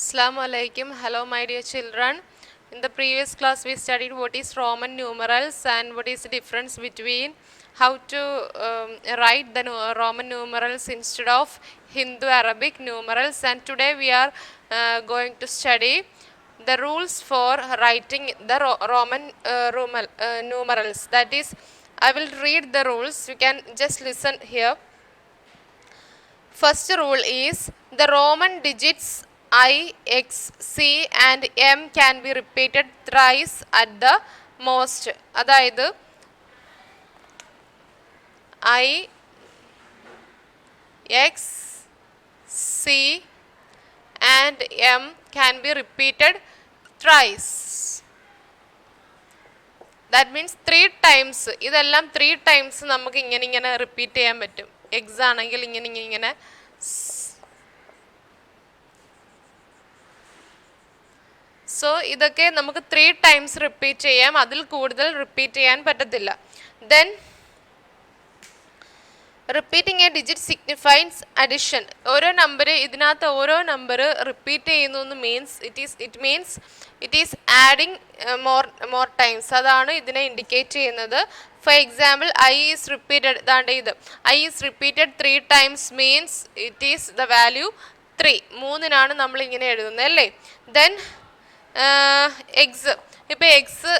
Assalamu alaikum. Hello, my dear children. In the previous class, we studied what is Roman numerals and what is the difference between how to write the Roman numerals instead of Hindu Arabic numerals. And today we are going to study the rules for writing the Roman numerals. That is, I will read the rules. You can just listen here. First rule is the Roman digits I, X, C and M can be repeated thrice at the most. അതായത് I, X, C and M can be repeated thrice. That means 3 times. ഇതെല്ലാം 3 times നമുക്ക് ഇങ്ങനെ repeat ചെയ്യാൻ പറ്റും. X ആണെങ്കിൽ ഇങ്ങനെ so ഇതൊക്കെ നമുക്ക് 3 times റിപ്പീറ്റ് ചെയ്യാം. അതിൽ കൂടുതൽ റിപ്പീറ്റ് ചെയ്യാൻ പറ്റത്തില്ല. Then repeating A digit signifies addition. ഓരോ നമ്പർ ഇതിനകത്ത് ഓരോ നമ്പർ റിപ്പീറ്റ് ചെയ്യുന്നു എന്ന് means it is adding more times. അതാണ് ഇതിനെ ഇൻഡിക്കേറ്റ് ചെയ്യുന്നത്. For example I is repeated. ഇതാണ്ട് ഇത് I is repeated 3 times means it is the value 3. 3-നാണ് നമ്മൾ ഇങ്ങനെ എഴുതുന്നത് അല്ലേ. ദെൻ എക്സ് ഇപ്പോൾ എക്സ്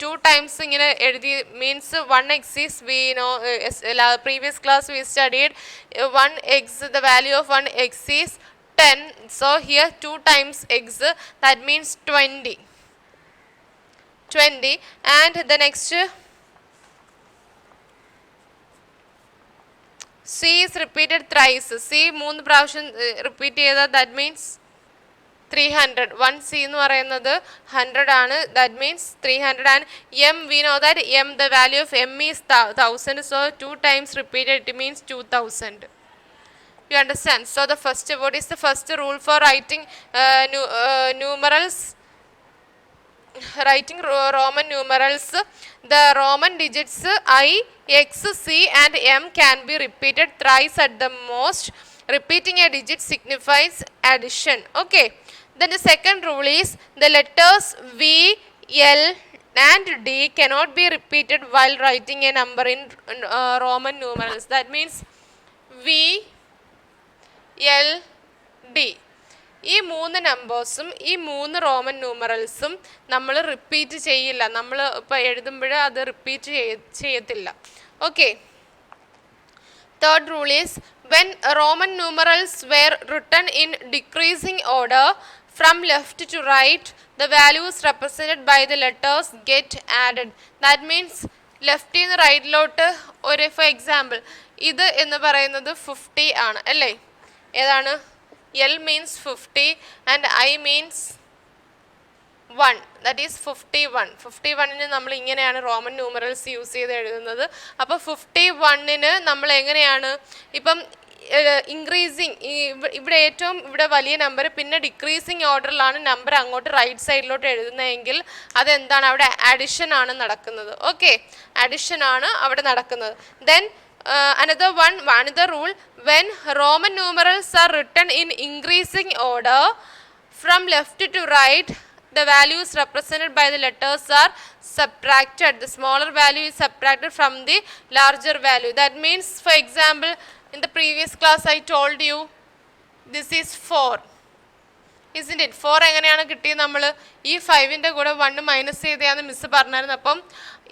2 times ഇങ്ങനെ എഴുതി means 1x is we know previous class we studied 1x, the value of 1x is 10. So here 2 times x, that means 20 and the next C is repeated thrice. C 3 പ്രാവശ്യം repeat ചെയ്താൽ that means 300. 1C എന്ന് പറയുന്നത് 100 ആണ്. That means 300 and M we know that M, the value of M is 1000. So 2 times repeated it means 2000. You understand? So the first, what is the first rule for writing numerals? Writing Roman numerals, the Roman digits I, X, C and M can be repeated thrice at the most. Repeating a digit signifies addition. Okay. Then the second rule is the letters V, L and D cannot be repeated while writing a number in Roman numerals. That means V, L, D. ഈ 3 നമ്പേഴ്സും ഈ 3 Roman ന്യൂമറൽസും നമ്മൾ repeat ചെയ്യില്ല. നമ്മൾ ഇപ്പോൾ എഴുതുമ്പോൾ അത് repeat ചെയ്യത്തില്ല. Okay. Third rule is when Roman numerals were written in decreasing order from left to right, the values represented by the letters get added. That means ലെഫ്റ്റിൽ നിന്ന് റൈറ്റിലോട്ട് ഒരു ഫോർ എക്സാമ്പിൾ ഇത് എന്ന് പറയുന്നത് 50 ആണ് അല്ലേ. ഏതാണ്? L means 50 and I means 1. That is 51. 51-ന് നമ്മൾ ഇങ്ങനെയാണ് റോമൻ ന്യൂമറൽസ് യൂസ് ചെയ്ത് എഴുതുന്നത്. അപ്പോൾ 51-ന് നമ്മൾ എങ്ങനെയാണ് ഇപ്പം ഇൻക്രീസിങ് ഇവിടെ ഏറ്റവും ഇവിടെ വലിയ നമ്പർ പിന്നെ ഡിക്രീസിങ് ഓർഡറിലാണ് നമ്പർ അങ്ങോട്ട് റൈറ്റ് സൈഡിലോട്ട് എഴുതുന്നതെങ്കിൽ അതെന്താണ്? അവിടെ അഡിഷൻ ആണ് നടക്കുന്നത്. ഓക്കെ, അഡിഷൻ ആണ് അവിടെ നടക്കുന്നത്. Then another rule, when Roman numerals are written in increasing order from left to right, the values represented by the letters are subtracted. The smaller value is subtracted from the larger value. That means, for example, in the previous class I told you this is 4, isn't it? 4 എങ്ങനെയാണ് കിട്ടിയത്? നമ്മൾ ഈ 5-ൻ്റെ കൂടെ 1 minus ചെയ്തെയാന്ന് miss പറഞ്ഞായിരുന്നു. അപ്പം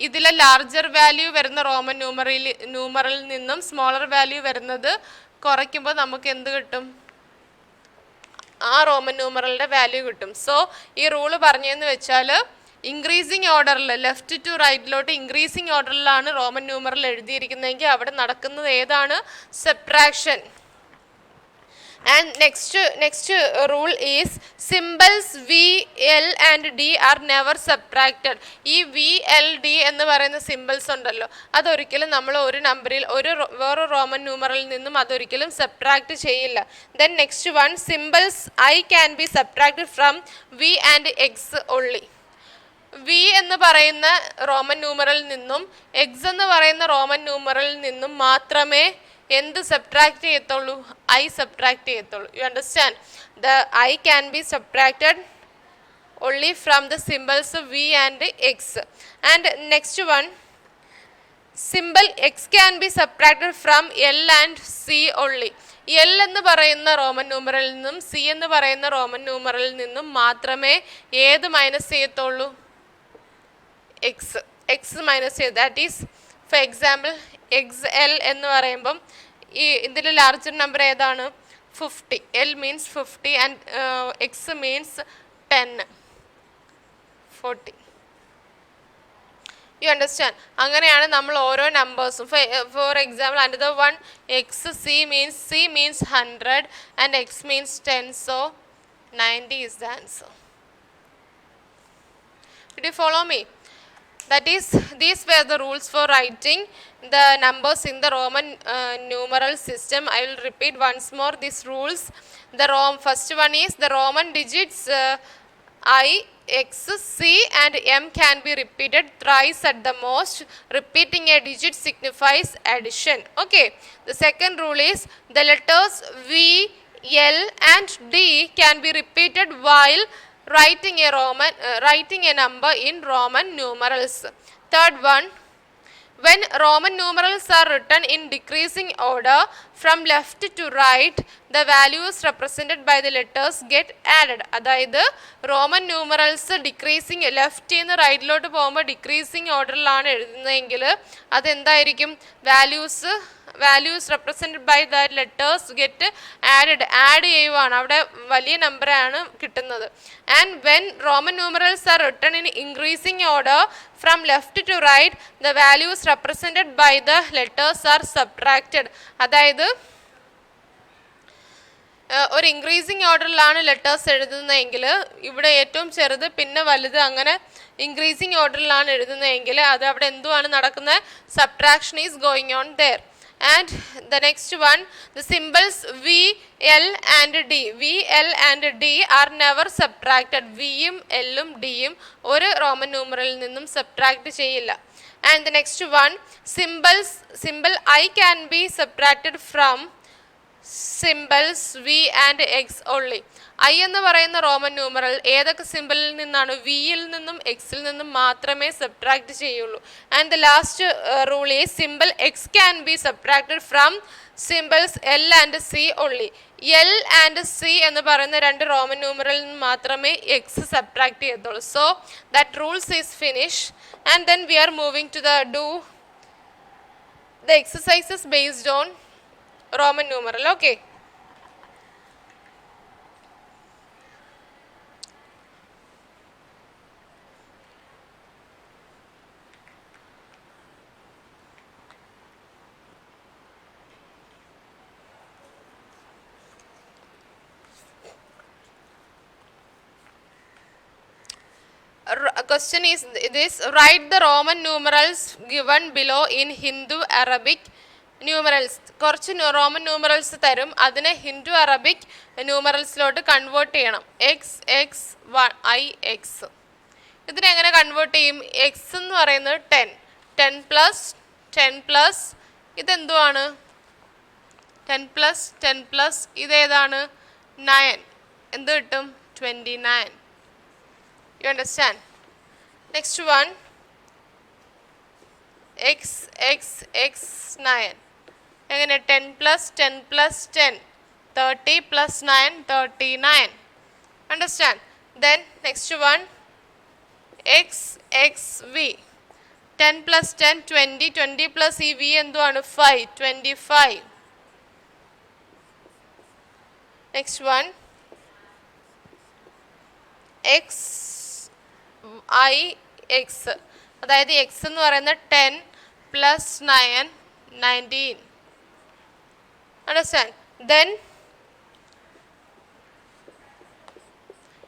ഇതിലെ larger value വരുന്ന Roman ന്യൂമറിൽ നിന്നും സ്മോളർ വാല്യൂ വരുന്നത് കുറയ്ക്കുമ്പോൾ നമുക്ക് എന്ത് കിട്ടും? ആ റോമൻ ന്യൂമറലിൻ്റെ വാല്യൂ കിട്ടും. സോ ഈ റൂള് പറഞ്ഞതെന്ന് വെച്ചാൽ ഇൻക്രീസിങ് ഓർഡറിൽ ലെഫ്റ്റ് ടു റൈറ്റിലോട്ട് ഇൻക്രീസിങ് ഓർഡറിലാണ് റോമൻ ന്യൂമറൽ എഴുതിയിരിക്കുന്നതെങ്കിൽ അവിടെ നടക്കുന്നത് ഏതാണ്? Subtraction. And next rule is symbols V, L and D are never subtracted. ഈ V, L, D എന്ന് പറയുന്ന സിമ്പിൾസ് ഉണ്ടല്ലോ, അതൊരിക്കലും നമ്മൾ ഒരു നമ്പറിൽ വേറെ റോമൻ ന്യൂമറിൽ നിന്നും അതൊരിക്കലും സബ്ട്രാക്ട് ചെയ്യില്ല. Then next one, symbols I can be subtracted from V and X only. V എന്ന് പറയുന്ന റോമൻ ന്യൂമറിൽ നിന്നും X എന്ന് പറയുന്ന റോമൻ ന്യൂമറിൽ നിന്നും മാത്രമേ എന്ത് സബ്ട്രാക്ട് ചെയ്യത്തുള്ളൂ? ഐ സബ്ട്രാക്ട് ചെയ്യത്തുള്ളൂ. You understand? The I can be subtracted only from the symbols v and x. And next one, symbol x can be subtracted from L and C only. L എന്ന് പറയുന്ന Roman ന്യൂമറലിൽ നിന്നും C എന്ന് പറയുന്ന Roman ന്യൂമറലിൽ നിന്നും മാത്രമേ ഏത് minus ചെയ്യത്തുള്ളൂ? X. X minus ചെയ്ത്, that is for example X L എന്ന് പറയുമ്പം ഈ ഇതിൽ ലാർജർ നമ്പർ ഏതാണ്? 50. L means 50 and X means 10, 40. You understand? അങ്ങനെയാണ് നമ്മൾ ഓരോ നമ്പേഴ്സും. For example another one, X C means 100 and X means 10, so 90 is the answer. Did you follow me? That is, these were the rules for writing the numbers in the Roman numeral system. I will repeat once more these rules. The first one is the Roman digits I, X, C and M can be repeated thrice at the most. Repeating a digit signifies addition. Okay. The second rule is the letters V, L and D can be repeated while writing a number in Roman numerals. Third one, when Roman numerals are written in decreasing order from left to right, the values represented by the letters get added. അതായത് Roman numerals decreasing ലെഫ്റ്റിൽ നിന്ന് റൈറ്റിലോട്ട് പോകുമ്പോൾ decreasing ഓർഡറിലാണ് എഴുതുന്നതെങ്കിൽ അതെന്തായിരിക്കും? Values represented by the letters get add ചെയ്യുവാണ്, അവിടെ വലിയ നമ്പറാണ് കിട്ടുന്നത്. And when Roman numerals are written in increasing order from left to right, the values represented by the letters are subtracted. അതായത് ഒരു ഇൻക്രീസിങ് ഓർഡറിലാണ് ലെറ്റേഴ്സ് എഴുതുന്നതെങ്കിൽ ഇവിടെ ഏറ്റവും ചെറുത് പിന്നെ വലുത്, അങ്ങനെ ഇൻക്രീസിങ് ഓർഡറിലാണ് എഴുതുന്നതെങ്കിൽ അത് അവിടെ എന്തുവാണ് നടക്കുന്നത്? Subtraction is going on their. And the next one, the symbols V, L and D. V, L and D are never subtracted. V യും L ഉം D യും ഒരു റോമൻ ന്യൂമറലിൽ നിന്നും സബ്ട്രാക്ട് ചെയ്യില്ല. And the next one, symbol I can be subtracted from symbols V and X only. I എന്ന് പറയുന്ന Roman numeral ഏതൊക്കെ സിമ്പിളിൽ നിന്നാണ്? വിയിൽ നിന്നും എക്സിൽ നിന്നും മാത്രമേ സബ്ട്രാക്ട് ചെയ്യുള്ളൂ. And the last rule is symbol X can be subtracted from symbols L and C only. L and C എന്ന് പറയുന്ന രണ്ട് റോമൻ ന്യൂമറലിൽ നിന്ന് മാത്രമേ എക്സ് സബ്ട്രാക്ട് ചെയ്യത്തുള്ളൂ. So that rules is finish. And then we are moving to the exercises based on Roman numeral. Okay. Question is this: write the Roman numerals given below in Hindu Arabic numerals. കുറച്ച് Roman numerals തരും, അതിനെ Hindu Arabic ന്യൂമറൽസിലോട്ട് convert ചെയ്യണം. X X I X. ഇതിനെങ്ങനെ convert ചെയ്യും? X എന്ന് പറയുന്നത് 10 ഇതെന്തുവാണ്? 10 ഇതേതാണ്? 9. എന്ത് കിട്ടും? 29. You understand? Next one, x 9. എങ്ങനെ? 10 plus 10 plus 10, 30 plus 9, 39. Understand? Then next one, x v. 10 plus 10, 20. 20 plus ഈ v എന്തുവാണ്? 5, 25. Next one, x I x. അതായത് എക്സ് എന്ന് പറയുന്നത് 10 plus 9, 19. Understand? Then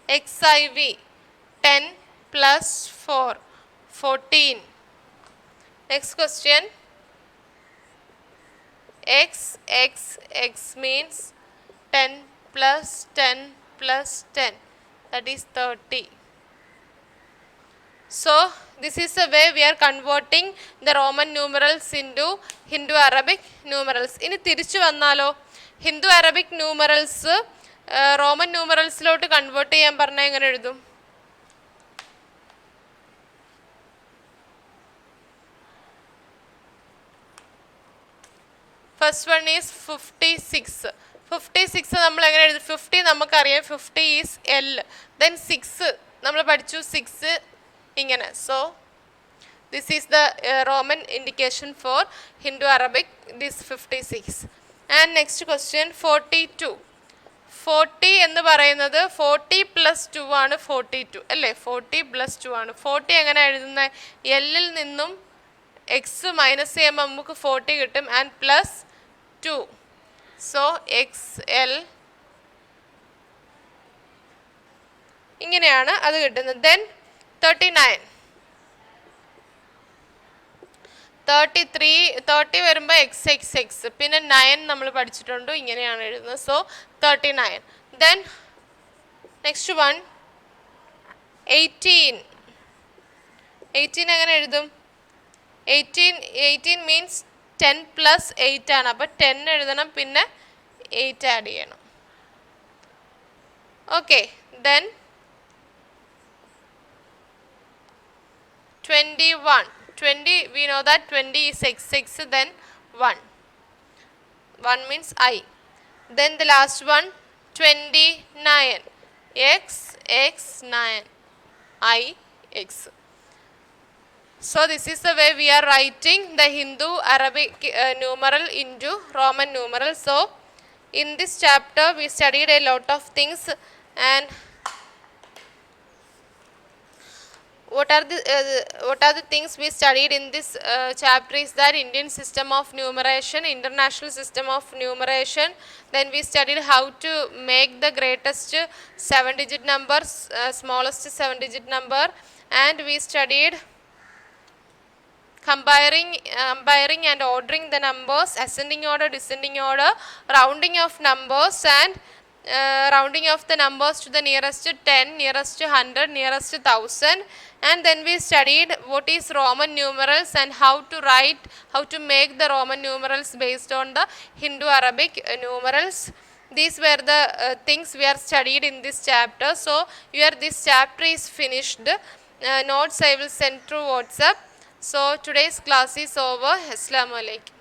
xiv, 10 plus 4, 14. Next question, x means 10 plus 10 plus 10, that is 30. So this is the way we are converting the Roman numerals into Hindu-Arabic numerals. ഇനി തിരിച്ചു വന്നാലോ, Hindu-Arabic numerals Roman ന്യൂമറൽസിലോട്ട് convert ചെയ്യാൻ പറഞ്ഞാൽ എങ്ങനെ എഴുതും? First one is 56. 56 നമ്മൾ എങ്ങനെ എഴുതും? 50 നമുക്കറിയാം, 50 ഈസ് എൽ. ദെൻ 6 നമ്മൾ പഠിച്ചു, 6 ഇങ്ങനെ. So this is the Roman indication four Hindu Arabic, this 56. And next question 42. 40 എന്ന് പറയുന്നത് 40 + 2 ആണ് 42 അല്ലേ? 40 + 2 ആണ്. 40 എങ്ങനെ എഴുതുന്നത്? എല്ലിൽ നിന്നും എക്സ് മൈനസ് ചെയ്യുമ്പോൾ നമുക്ക് 40 കിട്ടും and plus 2. So X L ഇങ്ങനെയാണ് അത് കിട്ടുന്നത്. ദെൻ 39. 30 വരുമ്പോൾ എക്സ് എക്സ് എക്സ്, പിന്നെ 9 നമ്മൾ പഠിച്ചിട്ടുണ്ട്, ഇങ്ങനെയാണ് എഴുതുന്നത്. സോ 39. Then next one 18. 18 എങ്ങനെ എഴുതും? 18 മീൻസ് 10 + 8 ആണ്. അപ്പോൾ 10 എഴുതണം, പിന്നെ 8 ആഡ് ചെയ്യണം. Okay. Then 21. 20, we know that 20 is xx, then 1. 1 means I. Then the last one 29. x 9 I x. So this is the way we are writing the Hindu Arabic numeral into Roman numeral. So in this chapter we studied a lot of things, and what are the things we studied in this chapter is that Indian system of numeration, international system of numeration. Then we studied how to make the greatest 7-digit number, smallest 7-digit number, and we studied comparing and ordering the numbers, ascending order, descending order, rounding of numbers, and rounding of the numbers to the nearest 10, nearest to 100, nearest to 1000. And then we studied what is Roman numerals and how to make the Roman numerals based on the Hindu-Arabic numerals. These were the things we are studied in this chapter. So here this chapter is finished. Notes I will send through WhatsApp. So today's class is over. Assalamu alaikum.